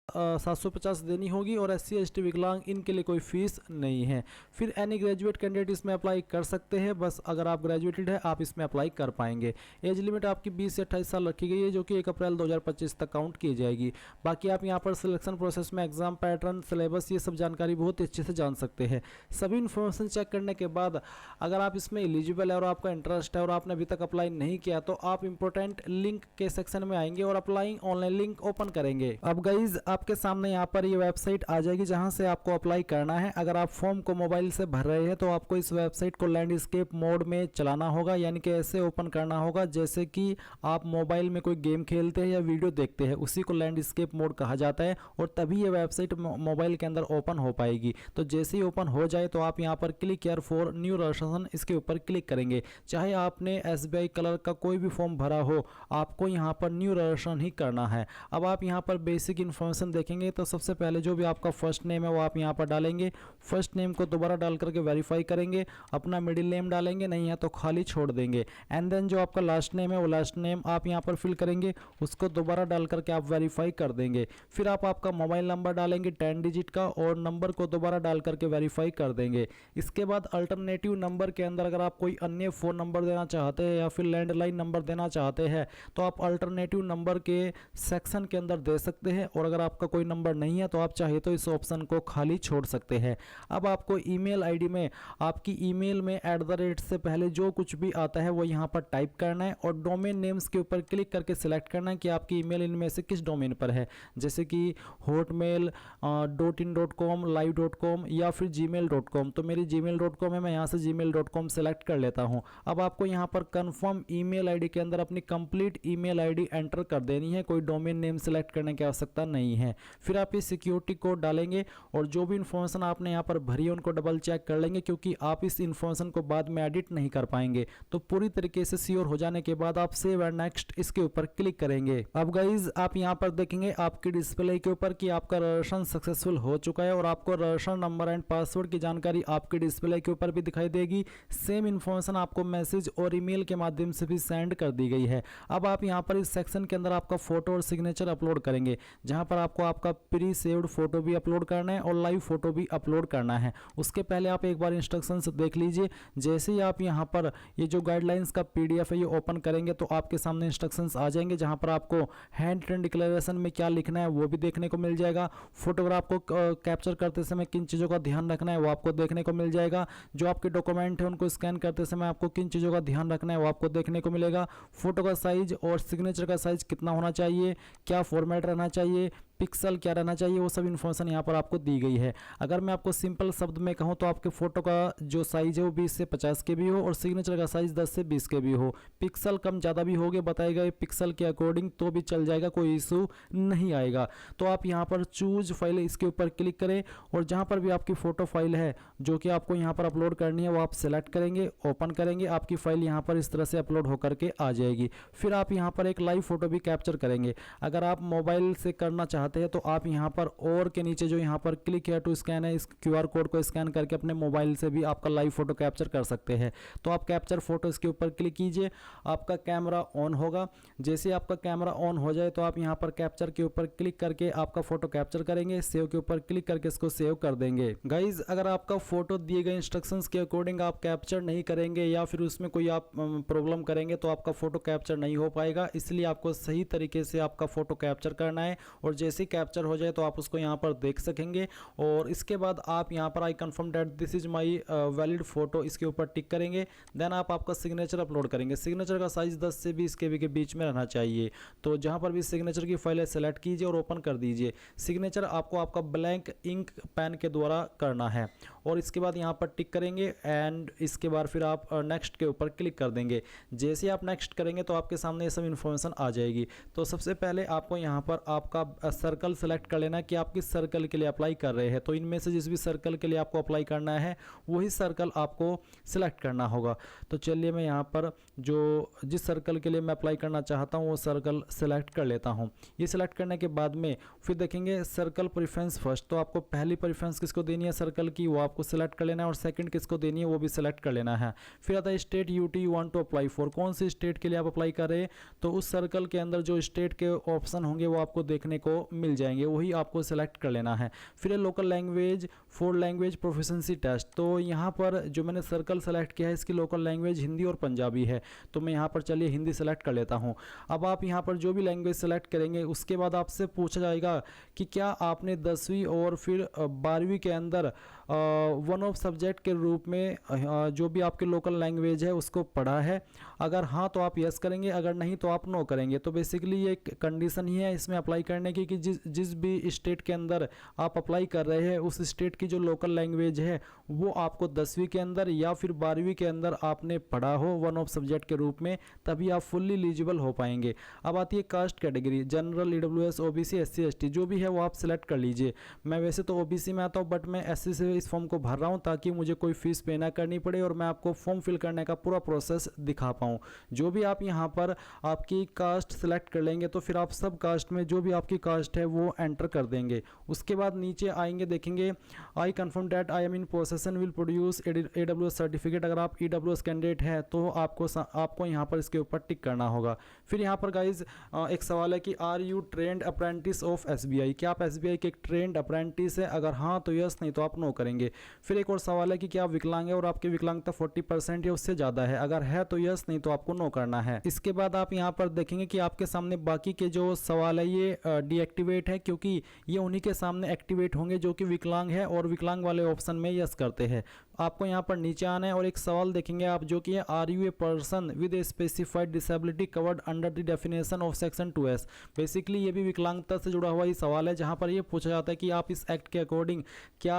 750 देनी होगी और SC ST विकलांग इनके लिए कोई फीस नहीं है। फिर एनी ग्रेजुएट कैंडिडेट इसमें अप्लाई कर सकते हैं, बस अगर आप ग्रेजुएटेड है आप इसमें अप्लाई कर पाएंगे। एज लिमिट आपकी 20 से 28 साल रखी गई है, जो कि 1 अप्रैल 2025 तक काउंट की जाएगी। बाकी आप यहाँ पर सिलेक्शन प्रोसेस में एग्जाम पैटर्न, सिलेबस, ये सब जानकारी बहुत अच्छे से जान सकते हैं। सभी इन्फॉर्मेशन चेक करने के बाद अगर आप इसमें एलिजिबल है और आपका इंटरेस्ट है और आपने अभी तक अप्लाई नहीं किया, तो आप इंपॉर्टेंट लिंक के सेक्शन में आएंगे और अप्लाइंग ऑनलाइन लिंक ओपन करेंगे। अब गाइज आपके सामने यहाँ पर ये वेबसाइट आ जाएगी जहाँ से आपको अप्लाई करना है। अगर आप फॉर्म को मोबाइल से भर रहे हैं तो आपको इस वेबसाइट को लैंडस्केप मोड में चलाना होगा, यानी कि ऐसे ओपन करना होगा जैसे कि आप मोबाइल में कोई गेम खेलते हैं या वीडियो देखते हैं, उसी को लैंडस्केप मोड कहा जाता है। और तभी ये वेबसाइट मोबाइल के अंदर ओपन हो पाएगी। तो जैसे ही ओपन हो जाए तो आप यहाँ पर click here for new registration, इसके ऊपर क्लिक करेंगे। चाहे आपने SBI कलर का कोई भी फॉर्म भरा हो, आपको यहाँ पर न्यू रजिस्ट्रेशन ही करना है। अब आप यहाँ पर बेसिक इन्फॉर्मेशन देखेंगे तो सबसे पहले जो भी आपका फर्स्ट नेम है वो आप यहाँ पर डालेंगे। फर्स्ट नेम को दोबारा डाल करके वेरीफाई करेंगे। अपना मिडिल नेम डालेंगे, नहीं है तो खाली छोड़ देंगे। एंड देन जो आपका लास्ट नेम है वो लास्ट नेम आप यहाँ पर फिल करेंगे, उसको दोबारा डाल करके आप वेरीफाई कर देंगे। फिर आप आपका मोबाइल नंबर डालेंगे 10 डिजिट का और नंबर को दोबारा डाल करके वेरीफाई कर देंगे। इसके बाद अल्टरनेटिव नंबर के अंदर अगर आप कोई अन्य फ़ोन नंबर देना चाहते हैं या फिर लैंडलाइन नंबर देना चाहते हैं तो आप अल्टरनेटिव नंबर के सेक्शन के अंदर दे सकते हैं। और अगर आपका कोई नंबर नहीं है तो आप चाहे तो इस ऑप्शन को खाली छोड़ सकते हैं। अब आपको ईमेल आईडी में आपकी ईमेल में @ से पहले जो कुछ भी आता है वो यहाँ पर टाइप करना है और डोमेन नेम्स के ऊपर क्लिक करके सिलेक्ट करना है कि आपकी ईमेल इनमें से किस डोमेन पर है, जैसे कि hotmail, .in.com, live.com या फिर gmail.com। तो मेरी gmail.com है, मैं यहाँ से gmail.com सेलेक्ट कर लेता हूँ। अब आपको यहाँ पर कंफर्म ईमेल आईडी के अंदर अपनी कंप्लीट ईमेल आईडी एंटर कर देनी है, कोई डोमेन नेम सेलेक्ट करने की आवश्यकता नहीं है। फिर आप ये सिक्योरिटी कोड डालेंगे और जो भी इन्फॉर्मेशन आपने यहाँ पर भरी है उनको डबल चेक कर लेंगे, क्योंकि आप इस इन्फॉर्मेशन को बाद में एडिट नहीं कर पाएंगे। तो पूरी तरीके से सियोर हो जाने के बाद आप सेव एंड नेक्स्ट इसके ऊपर क्लिक करेंगे। अब गाइज आप यहाँ पर देखेंगे आपकी डिस्प्ले के ऊपर कि आपका रजिस्ट्रेशन सक्सेसफुल हो चुका है और आपको रजिस्ट्रेशन नंबर एंड पासवर्ड की जानकारी आपकी डिस्प्ले के ऊपर भी दिखाई देगी। सेम इन्फॉर्मेशन आपको मैसेज और ईमेल के माध्यम से भी सेंड कर दी गई है। अब आप यहाँ पर इस सेक्शन के अंदर आपका फोटो और सिग्नेचर अपलोड करेंगे, जहाँ पर आपको आपका प्री सेव्ड फोटो भी अपलोड करना है और लाइव फोटो भी अपलोड करना है। उसके पहले आप एक बार इंस्ट्रक्शंस देख लीजिए। जैसे ही आप यहाँ पर ये जो गाइडलाइंस का PDF है ये ओपन करेंगे तो आपके सामने इंस्ट्रक्शंस आ जाएंगे, जहाँ पर आपको हैंड रिटन डिक्लेरेशन में क्या लिखना है वो भी देखने को मिल जाएगा। फोटोग्राफ को कैप्चर करते समय किन चीज़ों का ध्यान रखना है वो आपको देखने को मिल जाएगा। जो आपके डॉक्यूमेंट है उनको स्कैन करते समय आपको किन चीज़ों का ध्यान रखना है वो आपको देखने को मिलेगा। फोटो का साइज और सिग्नेचर का साइज कितना होना चाहिए, क्या फॉर्मेट रहना चाहिए, पिक्सल क्या रहना चाहिए, वो सब इन्फॉर्मेशन यहाँ पर आपको दी गई है। अगर मैं आपको सिंपल शब्द में कहूँ तो आपके फोटो का जो साइज है वो 20 से 50 के भी हो और सिग्नेचर का साइज 10 से 20 के भी हो। पिक्सल कम ज़्यादा भी होंगे बताए गए पिक्सल के अकॉर्डिंग तो भी चल जाएगा, कोई इशू नहीं आएगा। तो आप यहाँ पर चूज फाइल इसके ऊपर क्लिक करें और जहाँ पर भी आपकी फ़ोटो फाइल है जो कि आपको यहाँ पर अपलोड करनी है वो आप सेलेक्ट करेंगे, ओपन करेंगे, आपकी फाइल यहाँ पर इस तरह से अपलोड होकर के आ जाएगी। फिर आप यहाँ पर एक लाइव फोटो भी कैप्चर करेंगे। अगर आप मोबाइल से करना चाहते हैं तो आप यहाँ पर और के नीचे जो यहाँ पर क्लिक है टू स्कैन है, इस QR कोड को स्कैन करके अपने मोबाइल से भी आपका लाइव फोटो कैप्चर कर सकते हैं। तो आप कैप्चर फोटो इसके ऊपर क्लिक कीजिए, आपका कैमरा ऑन होगा। जैसे आपका कैमरा ऑन हो जाए तो आप यहाँ पर कैप्चर के ऊपर क्लिक करके आपका फोटो कैप्चर करेंगे, सेव के ऊपर क्लिक करके इसको सेव कर देंगे। गाइज अगर आपका फोटो दिए गए इंस्ट्रक्शंस के अकॉर्डिंग आप कैप्चर नहीं करेंगे या फिर उसमें कोई आप प्रॉब्लम करेंगे तो आपका फोटो कैप्चर नहीं हो पाएगा। इसलिए आपको सही तरीके से आपका फोटो कैप्चर करना है और जैसे कैप्चर हो जाए तो आप उसको यहाँ पर देख सकेंगे। और इसके बाद आप यहाँ पर I confirm that this is my valid photo इसके ऊपर टिक करेंगे। देन आप आपका सिग्नेचर अपलोड करेंगे। सिग्नेचर का साइज 10 से 20 KB के बीच में रहना चाहिए। तो जहाँ पर भी सिग्नेचर की फाइल है सेलेक्ट कीजिए और ओपन कर दीजिए। सिग्नेचर आपको आपका ब्लैंक इंक पेन के द्वारा करना है और इसके बाद यहाँ पर टिक करेंगे एंड इसके बाद फिर आप नेक्स्ट के ऊपर क्लिक कर देंगे। जैसे आप नेक्स्ट करेंगे तो आपके सामने ये सब इन्फॉर्मेशन आ जाएगी। तो सबसे पहले आपको यहाँ पर आपका सर्कल सेलेक्ट कर लेना कि आप किस सर्कल के लिए अप्लाई कर रहे हैं। तो इनमें से जिस भी सर्कल के लिए आपको अप्लाई करना है वही सर्कल आपको सिलेक्ट करना होगा। तो चलिए मैं यहाँ पर जिस सर्कल के लिए मैं अप्लाई करना चाहता हूँ वो सर्कल सेलेक्ट कर लेता हूँ। ये सिलेक्ट करने के बाद में फिर देखेंगे सर्कल प्रेफरेंस फर्स्ट। तो आपको पहली प्रेफरेंस किसको देनी है सर्कल की वो आपको सिलेक्ट कर लेना है और सेकंड किसको देनी है वो भी सिलेक्ट कर लेना है। फिर आता है state UT you want to apply for, कौन सी स्टेट के लिए आप अप्लाई कर रहे हैं। तो उस सर्कल के अंदर जो स्टेट के ऑप्शन होंगे वो आपको देखने को मिल जाएंगे, वही आपको सेलेक्ट कर लेना है। फिर local language for language proficiency test, तो यहाँ पर जो मैंने सर्कल सेलेक्ट किया है इसकी लोकल लैंग्वेज हिंदी और पंजाबी है, तो मैं यहाँ पर चलिए हिंदी सेलेक्ट कर लेता हूँ। अब आप यहाँ पर जो भी लैंग्वेज सेलेक्ट करेंगे उसके बाद आपसे पूछा जाएगा कि क्या आपने 10वीं और फिर 12वीं के अंदर वन ऑफ सब्जेक्ट के रूप में जो भी आपके लोकल लैंग्वेज है उसको पढ़ा है। अगर हाँ तो आप यस करेंगे, अगर नहीं तो आप नो करेंगे। तो बेसिकली ये एक कंडीशन ही है इसमें अप्लाई करने की कि जिस भी स्टेट के अंदर आप अप्लाई कर रहे हैं उस स्टेट की जो लोकल लैंग्वेज है वो आपको 10वीं के अंदर या फिर 12वीं के अंदर आपने पढ़ा हो वन ऑफ सब्जेक्ट के रूप में, तभी आप फुल्ली एलिजिबल हो पाएंगे। अब आती है caste category, general, EWS, OBC, SC, ST, जो भी है वो आप सिलेक्ट कर लीजिए। मैं वैसे तो ओबीसी में आता हूँ बट मैं एससी से इस फॉर्म को भर रहा हूँ ताकि मुझे कोई फीस पे ना करनी पड़े और मैं आपको फॉर्म फिल करने का पूरा प्रोसेस दिखा पाऊँ। जो भी आप यहाँ पर आपकी कास्ट सिलेक्ट कर लेंगे तो फिर आप सब कास्ट में जो भी आपकी कास्ट है वो एंटर कर देंगे। उसके बाद नीचे आएंगे, देखेंगे I confirm that I am in possession will produce AWS certificate. अगर आप AWS कैंडिडेट है तो आपको यहाँ पर इसके ऊपर टिक करना होगा। फिर यहाँ पर गाइज एक सवाल है कि are you trained apprentice of SBI, क्या आप SBI के एक ट्रेंड अप्रेंटिस है? अगर हाँ तो यस, नहीं तो आप नो करेंगे। फिर एक और सवाल है कि क्या आप विकलांग है और आपकी विकलांगता 40% या उससे ज़्यादा है? अगर है तो यस, नहीं तो आपको नो करना है। इसके बाद आप यहाँ पर देखेंगे कि आपके सामने बाकी के जो सवाल है ये डीएक्टिवेट है, क्योंकि ये उन्हीं के सामने एक्टिवेट होंगे जो कि विकलांग है और विकलांग वाले ऑप्शन में यस करते हैं। आपको यहाँ पर नीचे आना है और एक सवाल देखेंगे आप जो कि है are you a person with a specified disability covered under the definition of section 2S। Basically ये भी विकलांगता से जुड़ा हुआ ही सवाल है जहाँ पर ये पूछा जाता है कि आप इस एक्ट के अकॉर्डिंग क्या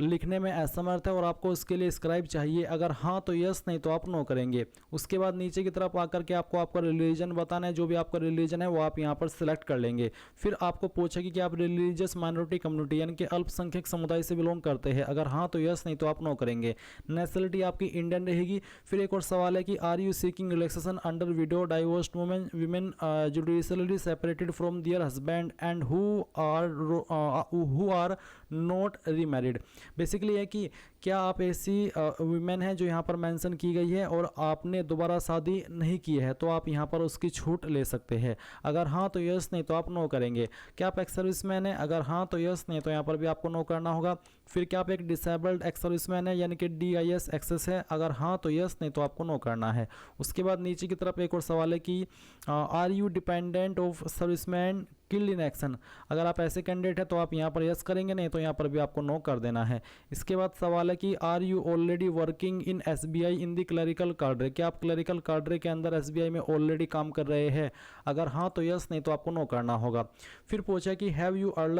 लिखने में असमर्थ है और आपको उसके लिए स्क्राइब चाहिए। अगर हाँ तो यस, नहीं तो आप नो करेंगे। उसके बाद नीचे की तरफ आकर के आपको आपका रिलीजन बताना है, जो भी आपका रिलीजन है वो आप यहाँ पर सिलेक्ट कर लेंगे। फिर आपको पूछेगी कि आप रिलीजियस माइनॉरिटी कम्युनिटी यानी कि अल्पसंख्यक समुदाय से बिलोंग करते हैं। अगर हाँ तो यस, नहीं तो आप नो करेंगे। नेशनलिटी आपकी इंडियन रहेगी। फिर एक और सवाल है कि are you seeking relaxation under widow divorced women judicially separated from their husband and who are not remarried. Basically है कि क्या आप ऐसी वुमेन हैं जो यहाँ पर मेंशन की गई है और आपने दोबारा शादी नहीं की है, तो आप यहाँ पर उसकी छूट ले सकते हैं। अगर हाँ तो यस, नहीं तो आप नो करेंगे। क्या आप एक्स सर्विसमैन है? अगर हाँ तो यस, नहीं तो यहाँ पर भी आपको नो करना होगा। फिर क्या आप एक डिसेबल्ड एक्स सर्विसमैन है यानी कि DIS एक्सेस है? अगर हाँ तो यस, नहीं तो आपको नो करना है। उसके बाद नीचे की तरफ एक और सवाल है कि are you dependent of serviceman killed in action. अगर आप ऐसे कैंडिडेट है तो आप यहाँ पर यस करेंगे, नहीं तो यहाँ पर भी आपको नो कर देना है। इसके बाद सवाल है कि are you already working in SBI in the clerical cadre. क्या आप क्लरिकल कार्डरे के अंदर SBI में ऑलरेडी काम कर रहे हैं? अगर हाँ तो यस, नहीं तो आपको नो करना होगा। फिर पूछा कि हैव यू अर्नर